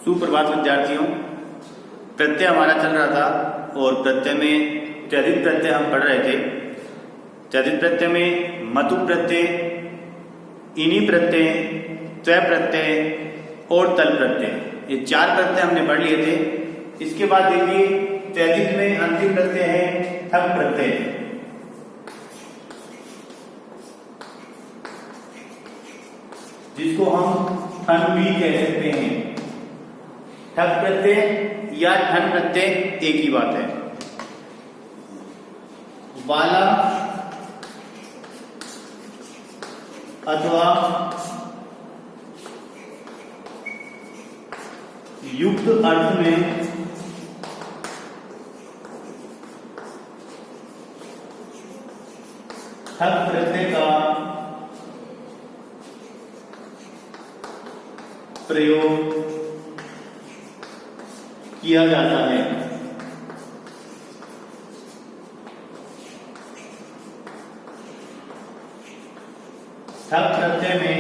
सुप्रभात विद्यार्थियों। प्रत्यय हमारा चल रहा था और प्रत्यय में त्यजित प्रत्यय हम पढ़ रहे थे। त्यजित प्रत्यय में मतु प्रत्यय, इनि प्रत्यय, त्वय प्रत्यय और तल प्रत्यय, ये चार प्रत्यय हमने पढ़ लिए थे। इसके बाद देखिए त्यजित में अंतिम प्रत्यय है ठक प्रत्यय, जिसको हम ठन भी कह सकते हैं। ठक प्रत्यय या ठन प्रत्यय एक ही बात है। वाला अथवा युक्त अर्थ में ठक प्रत्यय का प्रयोग किया जाता है। ठक प्रत्यय में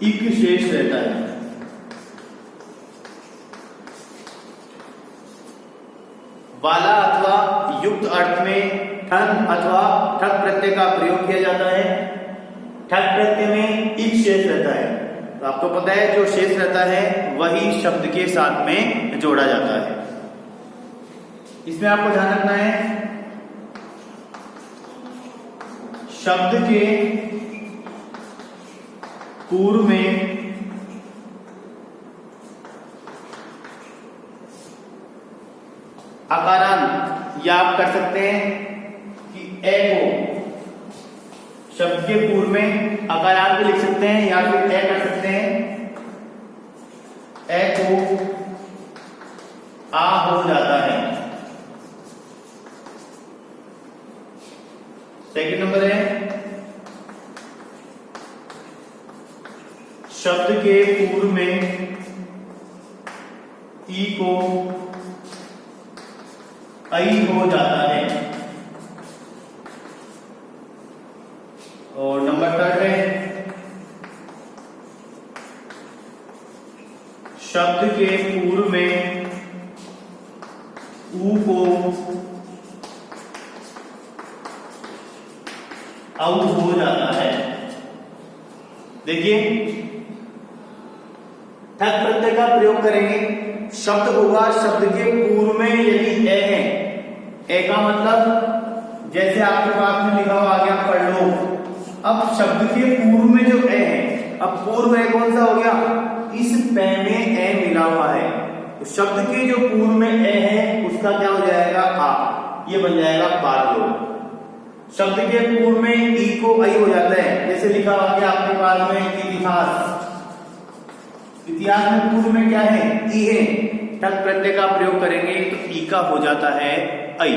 इक शेष रहता है। वाला अथवा युक्त अर्थ में ठन अथवा ठक प्रत्यय का प्रयोग किया जाता है। ठक प्रत्यय में इक शेष रहता है, तो आपको पता है जो शेष रहता है वही शब्द के साथ में जोड़ा जाता है। इसमें आपको ध्यान रखना है शब्द के पूर्व में अकारांत, या आप कर सकते हैं कि ए को शब्द के पूर्व में अकारांत लिख सकते हैं या फिर ए कर सकते हैं। ए को आ हो जाता है। सेकंड नंबर है शब्द के पूर्व में ई को आई हो जाता है। और नंबर थर्ड है शब्द के पूर्व में ऊ को औ हो जाता है। देखिए ठक प्रत्यय का प्रयोग करेंगे, शब्द होगा, शब्द के पूर्व में यदि ए है, ए का मतलब जैसे आपके पास में लिखा हुआ आ गया पढ़ लो। अब शब्द के पूर्व में जो ए है, अब पूर्व ए कौन सा हो गया, इस पे में ए मिला हुआ है, तो शब्द के जो पूर्व में ए है उसका क्या हो जाएगा आ, ये बन जाएगा पार लो। शब्द के पूर्व में ई को आई हो जाता है, जैसे लिखा हुआ गया आपके पास में इतिहास, इतिहास में पूर्व में क्या है ई है, ठक प्रत्यय का प्रयोग करेंगे तो ई का हो जाता है आई।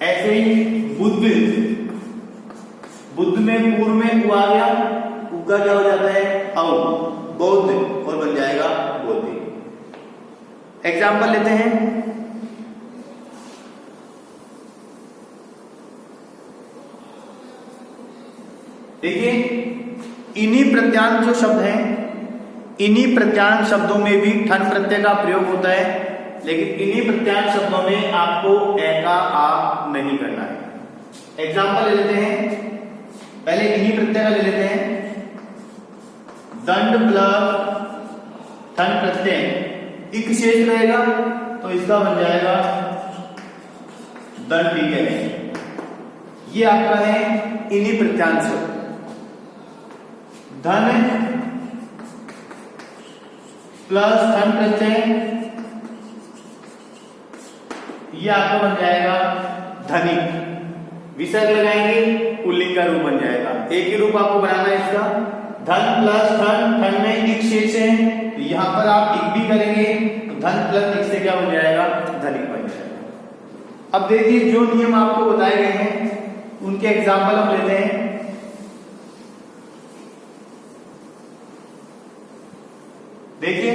ऐसे ही बुद्ध, बुद्ध में पूर्व में उ आ गया, उ का क्या हो जाता है औ, बौद्ध, और बन जाएगा बोधि। एग्जाम्पल लेते हैं। देखिए इन्हीं प्रत्यांत जो शब्द हैं, इन्हीं प्रत्यांत शब्दों में भी ठन प्रत्यय का प्रयोग होता है, लेकिन इन्हीं प्रत्यांत शब्दों में आपको ए का आ नहीं करना है। एग्जाम्पल ले लेते हैं, पहले इन्हीं प्रत्यय का ले लेते हैं। दंड प्लस ठन प्रत्यय इक शेष रहेगा, तो इसका बन जाएगा दंड। ठीक है, ये आपका है इन्हीं प्रत्यांत शब्द। धन प्लस धन प्रत्यय, ये आपका बन जाएगा धनिक। विसर्ग लगाएंगे पुल्लिंग का रूप बन जाएगा। एक ही रूप आपको बनाना है इसका, धन प्लस धन, धन में इक शेष है, तो यहां पर आप इक भी करेंगे तो धन प्लस इक से क्या बन जाएगा धनिक बन जाएगा। अब देखिए जो नियम आपको बताए गए हैं उनके एग्जाम्पल हम लेते हैं। देखिए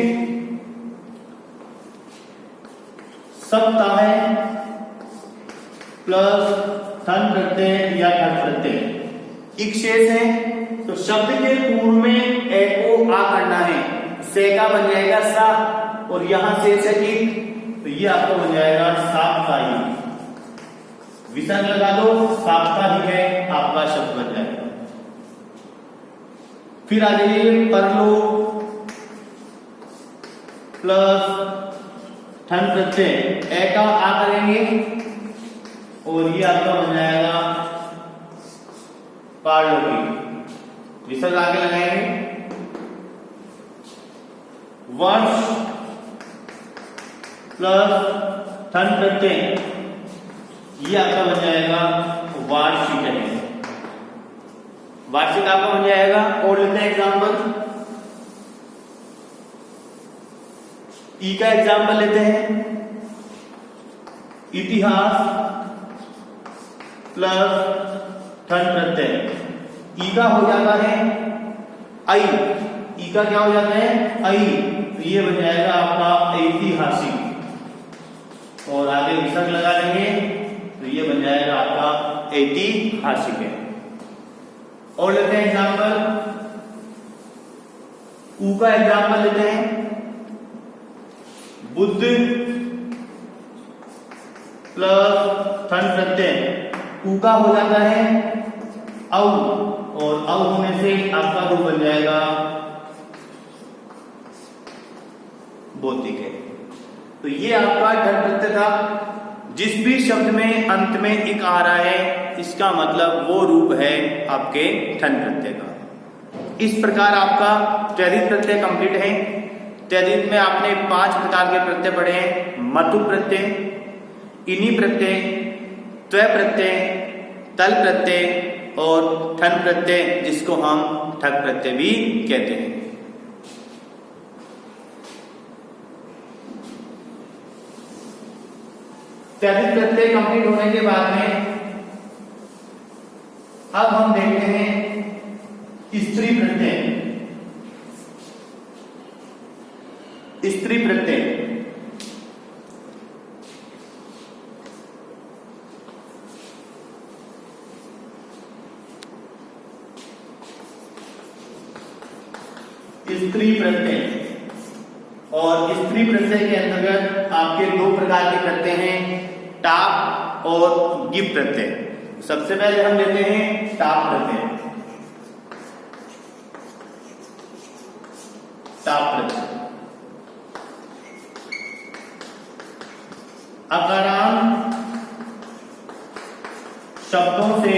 सप्ताह प्लस थन प्रत्यय या ठन प्रत्यय, इक शेष है, तो शब्द के पूर्व में ए को आ करना है, से का बन जाएगा सा, और यहां शेष है इक, तो ये आपका बन जाएगा साप्ताहिक। विसर्ग लगा दो, साप्ताहिक है आपका शब्द बन जाएगा। फिर आ जाइए परलोक प्लस ठन प्रत्यय, ए का आ करेंगे और ये आपका बन जाएगा पारलौकिक। विसर्ग आगे लगाएंगे, वर्ष प्लस ठन प्रत्यय, ये आपका बन जाएगा वार्षिक है। वार्षिक आपका बन जाएगा। और लेते हैं एग्जाम्पल, ई का एग्जाम्पल लेते हैं, इतिहास प्लस ठन प्रत्यय, ई का हो जाता है आई, ई का क्या हो जाता है आई, तो ये बन जाएगा आपका ऐतिहासिक। और आगे विसर्ग लगा देंगे तो ये बन जाएगा आपका ऐतिहासिक है। और लेते हैं एग्जाम्पल, ऊ का एग्जाम्पल लेते हैं, बुद्ध प्लस ठन प्रत्यय, ऊ का हो जाता है औ, और औ होने से आपका रूप बन जाएगा भौतिक है। तो ये आपका ठन प्रत्यय था। जिस भी शब्द में अंत में इक आ रहा है, इसका मतलब वो रूप है आपके ठन प्रत्यय का। इस प्रकार आपका त्वरित प्रत्यय कंप्लीट है। त्वरित में आपने 5 प्रकार के प्रत्यय पढ़े हैं, मतु प्रत्यय, इनि प्रत्यय, त्व प्रत्यय, तल प्रत्यय और ठन प्रत्यय, जिसको हम ठक प्रत्यय भी कहते हैं। त्वरित प्रत्यय कंप्लीट होने के बाद में अब हम देखते हैं स्त्री प्रत्यय। स्त्री प्रत्यय स्त्री प्रत्यय, और स्त्री प्रत्यय के अंतर्गत आपके 2 प्रकार के प्रत्यय हैं, टाप और गिप प्रत्यय। सबसे पहले हम लेते हैं टाप प्रत्यय। टाप प्रत्यय अकारांत शब्दों से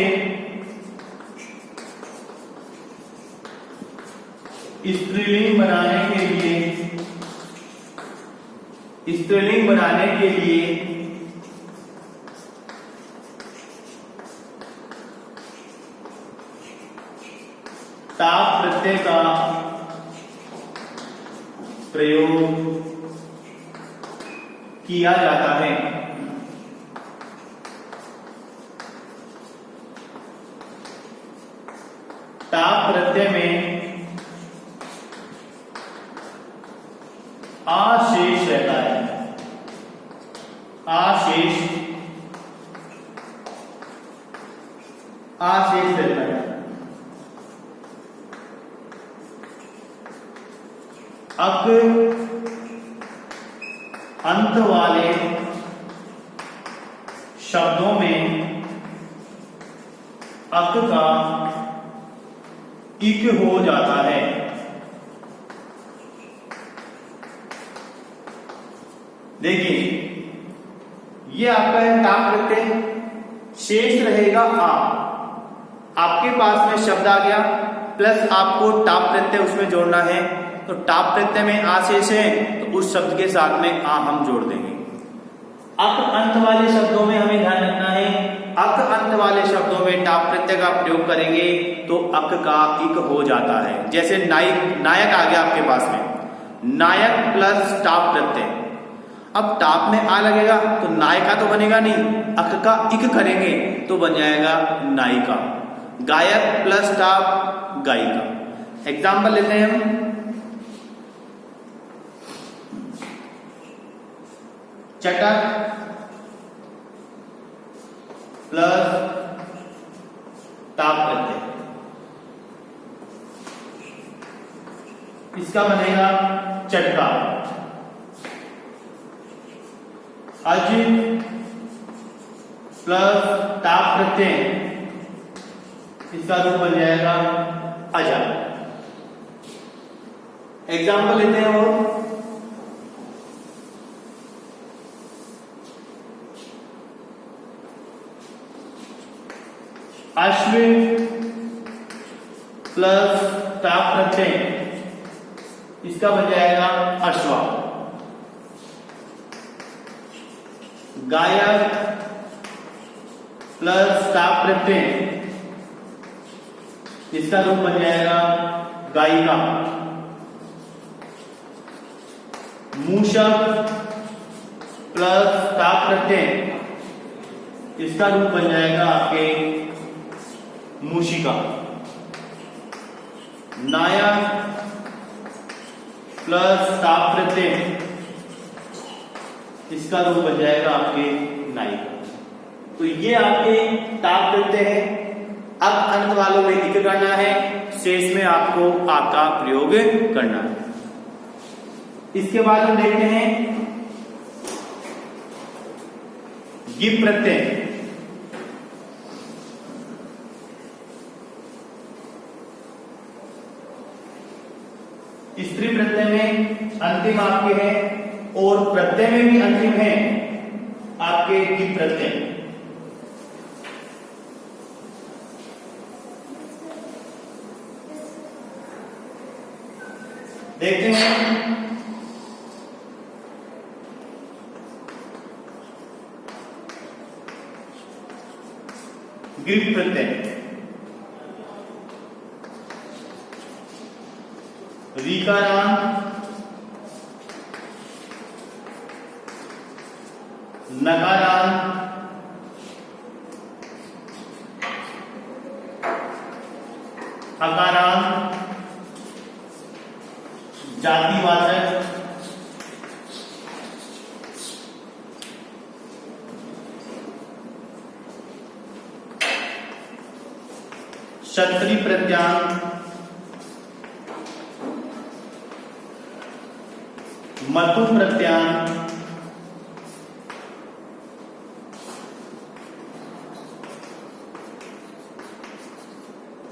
स्त्रीलिंग बनाने के लिए टाप प्रत्यय का प्रयोग किया जाता है। टाप प्रत्यय में आशेष रहता है। आशेष रहता है। अक अंत वाले शब्दों में अक का इक हो जाता है। देखिए, ये आपका है टाप प्रत्यय, शेष रहेगा आ। आपके पास में शब्द आ गया, प्लस आपको टाप प्रत्यय उसमें जोड़ना है, तो टाप प्रत्यय में आ शेष है, तो उस शब्द के साथ में आ हम जोड़ देंगे। अक अंत वाले शब्दों में हमें ध्यान रखना है, अक अंत वाले शब्दों में टाप प्रत्यय का प्रयोग करेंगे तो अक का इक हो जाता है। जैसे नायक आ गया आपके पास में, नायक प्लस टाप प्रत्यय, अब टाप में आ लगेगा तो नायिका तो बनेगा नहीं, अक का इक करेंगे तो बन जाएगा नायिका। गायक प्लस टाप गायिका। एग्जाम्पल लेते हैं हम, चटक प्लस टाप प्रत्यय, इसका बनेगा चटका। अज प्लस टाप प्रत्यय, इसका रूप बन जाएगा अजा। एग्जाम्पल लेते हैं वो, अश्विन प्लस टाप प्रत्यय, इसका बन जाएगा अश्वा। गायक प्लस टाप प्रत्यय, इसका रूप बन जाएगा गायिका। मूषक प्लस टाप प्रत्यय, इसका रूप बन जाएगा आपके मूषिका। नायक प्लस टाप प्रत्यय, इसका रूप बन जाएगा आपके नायिका। तो ये आपके टाप प्रत्यय है। अब अंत वालों में इक करना है, शेष में आपको आ का प्रयोग करना है। इसके बाद हम देखते हैं गिप प्रत्यय। स्त्री प्रत्यय में अंतिम आपके हैं और प्रत्यय में भी अंतिम है आपके गिप प्रत्यय। देखते हैं गिप प्रत्यय। रीकारांत, नकारांत, अकारांत, जातिवाचक, क्षत्रि प्रत्यांत, मतु प्रत्यांत,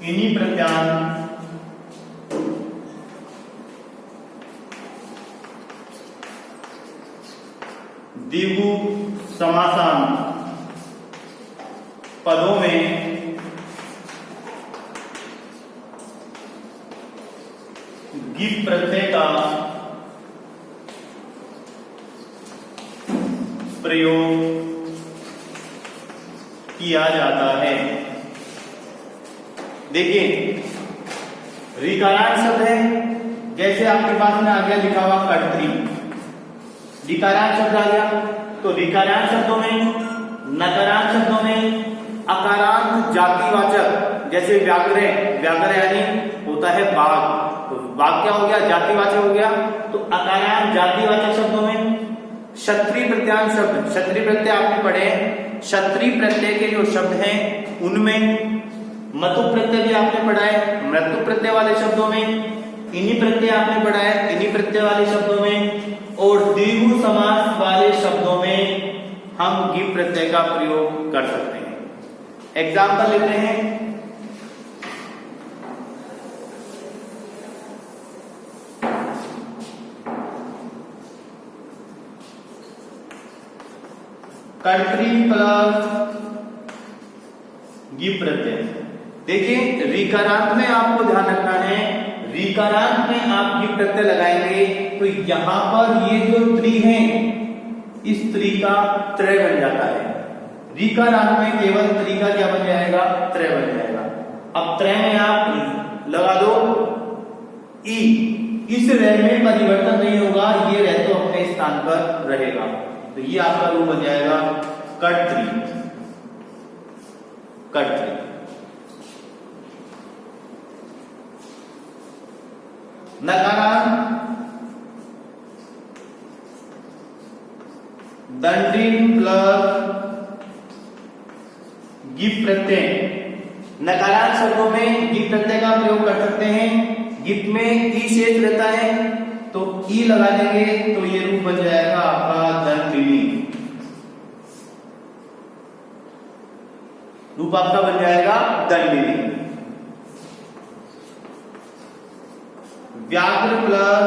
इनि प्रत्यांत, दिगु समासांत पदों में गिप प्रत्यय का प्रयोग किया जाता है। देखिए ऋकारांत शब्द है, जैसे आपके पास में आ गया लिखा हुआ कर्त्री, ऋकारांत शब्द आ गया। तो ऋकारांत शब्दों में, नकारांत शब्दों में, अकारांत जातिवाचक जैसे व्याघ्र, व्याघ्र यानी होता है बाघ, तो बाघ क्या हो गया, जातिवाचक हो गया। तो अकारांत जातिवाचक शब्दों में क्षत्रि प्रत्यांत शब्द, क्षत्रि प्रत्यय आपने पढ़े, क्षत्रि प्रत्यय के जो शब्द हैं उनमें मतु प्रत्यय भी आपने पढ़ा है, मृत्यु प्रत्यय वाले शब्दों में इनि प्रत्यय आपने पढ़ा है, इनि प्रत्यय वाले शब्दों में, और द्विगु समास वाले शब्दों में हम गिप प्रत्यय का प्रयोग कर सकते हैं। एग्जाम्पल लेते हैं, कर्त्री प्लस गिप प्रत्यय। देखिए ऋकारांत में आपको ध्यान रखना है, ऋकारांत में आप गिप प्रत्यय लगाएंगे तो यहां पर ये जो त्रि है इस त्रि का त्रय बन जाता है। ऋकारांत में केवल त्रि का क्या बन जाएगा, त्रय बन जाएगा। अब त्रय में आप लगा दो ई, इस रह में परिवर्तन नहीं होगा, ये रह तो अपने स्थान पर रहेगा। तो ये आपका रूप बन जाएगा कर्त्री, कर्त्री। नकारांत दंडिन प्लस गिप प्रत्यय। नकारांत शब्दों में गिप गिप प्रत्यय का प्रयोग कर सकते हैं। गिप में ई शेष रहता है तो ई लगा देंगे तो ये रूप बन जाएगा आपका दंडिनी। रूप आपका बन जाएगा दंडिनी। व्याघ्र प्लस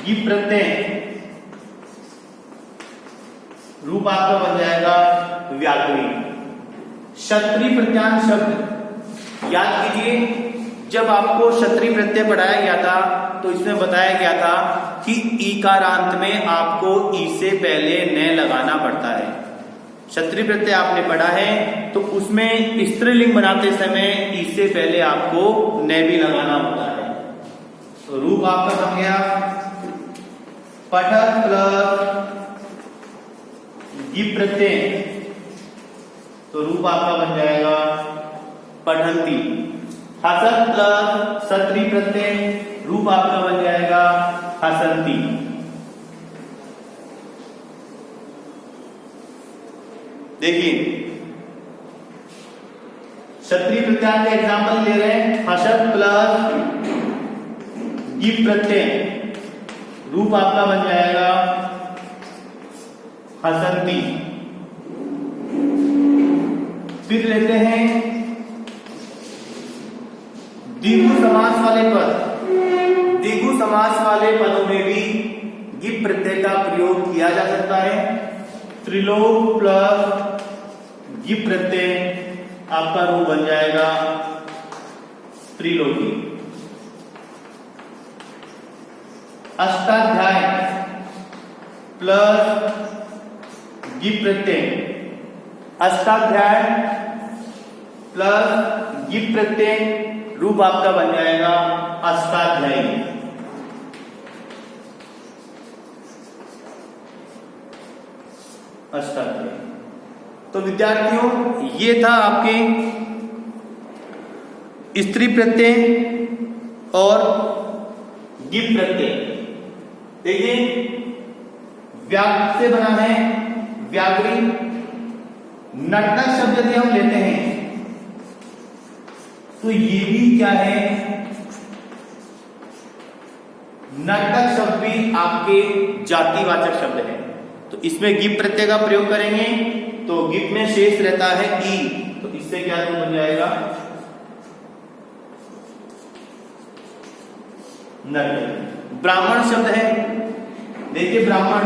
गिप प्रत्यय रूप आपका बन जाएगा व्याघ्री। क्षत्रिय प्रत्यांश शब्द याद कीजिए, जब आपको क्षत्रिय प्रत्यय पढ़ाया गया था तो इसमें बताया गया था कि ईकारांत में आपको ई से पहले न लगाना पड़ता है। क्षत्रिय प्रत्यय आपने पढ़ा है तो उसमें स्त्रीलिंग बनाते समय ई से पहले आपको न भी लगाना होता है। तो रूप आपका बन गया पठक प्लस गिप प्रत्यय, तो रूप आपका बन जाएगा पठंती। हसत प्लस क्षत्रिय प्रत्यय, रूप आपका बन जाएगा हसंती। देखिए क्षत्रिय प्रत्यय का एग्जाम्पल ले रहे हैं। हसत प्लस गिप प्रत्यय, रूप आपका बन जाएगा हसंती। फिर लेते हैं द्विगु समास वाले पद। द्विगु समास वाले पदों में भी गिप प्रत्यय का प्रयोग किया जा सकता है। त्रिलोक प्लस गिप प्रत्यय आपका रूप बन जाएगा त्रिलोकी। अष्टाध्याय प्लस गिप प्रत्यय, अष्टाध्याय प्लस गिप प्रत्यय, रूप आपका बन जाएगा अष्टाध्यायी। अष्टाध्यायी। तो विद्यार्थियों ये था आपके स्त्री प्रत्यय और गिप प्रत्यय। देखिए व्याघ्र से बना है व्याघ्री। नर्तक शब्द यदि हम लेते हैं तो ये भी क्या है, नर्तक शब्द भी आपके जातिवाचक शब्द है। तो इसमें गिप प्रत्यय का प्रयोग करेंगे तो गिप में शेष रहता है ई, तो इससे क्या रूप बन जाएगा नर्तक। ब्राह्मण शब्द है, देखिए ब्राह्मण,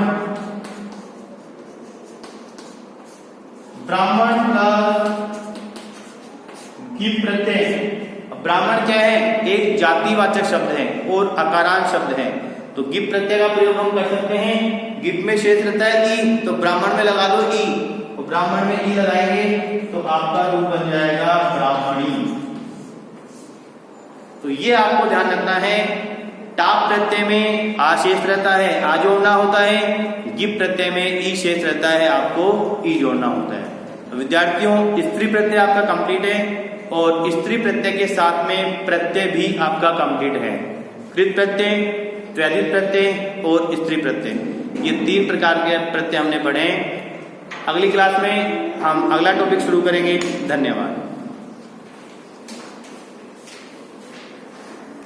ब्राह्मण प्लस गिप प्रत्यय। ब्राह्मण क्या है, एक जातिवाचक शब्द है और अकारांत शब्द है, तो गिप प्रत्यय का प्रयोग हम कर सकते हैं। गिप में शेष रहता है ई, तो ब्राह्मण में लगा दो ई, तो ब्राह्मण में ई लगाएंगे तो आपका रूप बन जाएगा ब्राह्मणी। तो ये आपको ध्यान रखना है, टाप प्रत्यय में आ शेष रहता है, आ जोड़ना होता है। गिप प्रत्यय में ई शेष रहता है, आपको ई जोड़ना होता है। तो विद्यार्थियों स्त्री प्रत्यय आपका कंप्लीट है और स्त्री प्रत्यय के साथ में प्रत्यय भी आपका कंप्लीट है। कृत प्रत्यय, त्वरित प्रत्यय और स्त्री प्रत्यय, ये 3 प्रकार के प्रत्यय हमने पढ़े हैं। अगली क्लास में हम अगला टॉपिक शुरू करेंगे। धन्यवाद।